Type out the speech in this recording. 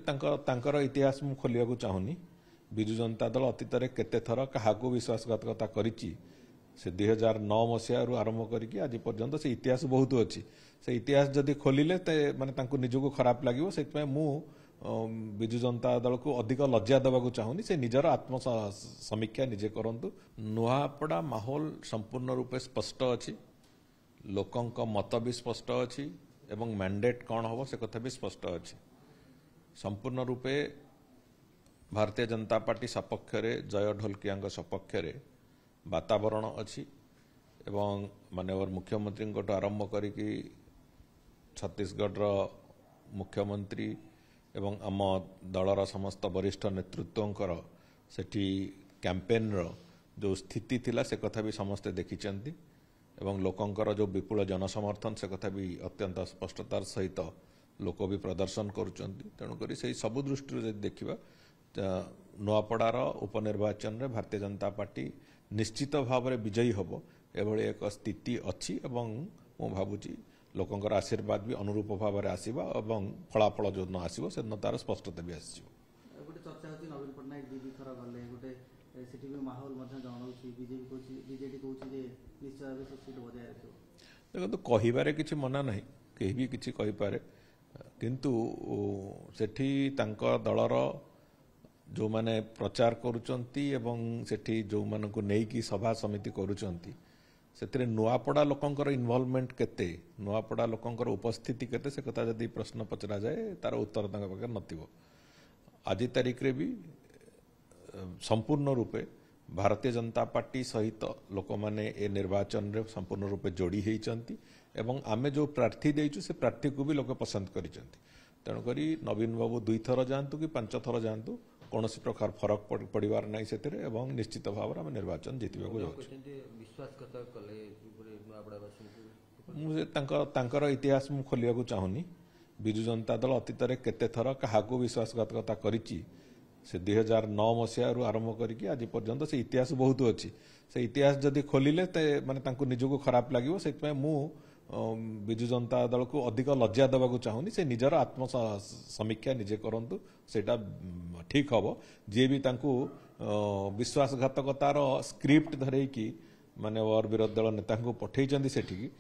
तांकर इतिहास मु खोलिया को चाहूनी। विजु जनता दल अतीत केते थर क्या विश्वासघातकता करिछि से 2009 मसीह आरंभ करके आज पर्यंत से इतिहास बहुत अच्छी। से इतिहास जदि खोलिले माने निजको खराब लगे से मु विजु जनता दल को अधिक लज्जा देवाक चाहूनी। से निजर आत्म समीक्षा निजे करंतु। नुआपड़ा माहौल संपूर्ण रूपे स्पष्ट अच्छी, लोकंक मत भी स्पष्ट अच्छी एवं मैंडेट कौन हम से कथा भी स्पष्ट अच्छी। संपूर्ण रूपे भारतीय जनता पार्टी सपक्ष जय ढोलकिया सपक्ष वातावरण अच्छी एवं माननीय मुख्यमंत्री आरंभ करी छत्तीसगढ़ मुख्यमंत्री एवं आम दलर समस्त वरिष्ठ नेतृत्वंकर सेठी कैंपेन जो स्थिति थिला से कथा भी समस्ते देखिचंती एवं लोकंकर जो विपुल जनसमर्थन से कथा भी अत्यंत स्पष्टतार सहित लोक भी प्रदर्शन करुचंती। तेणुकरी से सब दृष्टि देखा नुआपड़ार उपनिर्वाचन रे भारतीय जनता पार्टी निश्चित भाव में विजयी हम एभली एक स्थिति अच्छी एवं मु भावुची लोकंकर आशीर्वाद भी अनुरूप भाव में आसवा और फलाफल जो न आसो से तार स्पष्टता भी आस। चर्चा होती नवीन पट्टनायक दीदी थर गले गोटे सेठी भी माहौल जनाऊँ बीजेपी कहूँ निश्चय भाव से सीट बजाय रख। देखो कहबारे किसी मना ना कहीं भी किसी कहीपे किंतु सेठी तांका दलर जो माने प्रचार करुचंती एवं सेठी जो माने को नेकी सभा समिति करुचंती से नुआपड़ा लोकंकर इन्वॉल्वमेंट केते, नुआपड़ा लोकंकर उपस्थिति केते से कथा जदि प्रश्न पचरा जाए तार उत्तर तांका पाखे नथिबो। आज तारीख रे भी संपूर्ण रूपे भारतीय जनता पार्टी सहित लोक माने ए निर्वाचन रे संपूर्ण रूपे जोड़ी होइचंती एवं आमे जो प्रार्थी देइछु से प्रार्थी को भी लोक पसंद करिचंती। तेणुकरी नवीन बाबू 2 थर जातु कि 5 थर जातु कौन प्रकार फरक पड़ार ना से निश्चित भाव में निर्वाचन जीतवा मुझे इतिहास मु खोलिया को चाहूनी। विजु जनता दल अतीत केते थर क्या विश्वासघातकता करिछि से 2009 मसीह आरंभ करके आज पर्यंत से इतिहास बहुत अच्छी। से इतिहास जदि खोलिले माने निजको खराब लगे से मु विजु जनता दल को अधिक लज्जा देवाक चाहूनी। से निजर आत्म समीक्षा निजे करंतु सेटा ठीक हम। जी भी विश्वासघातकतार स्क्रिप्ट धरैकी माने विरोधी दल नेता को पठेइचंदी सेठी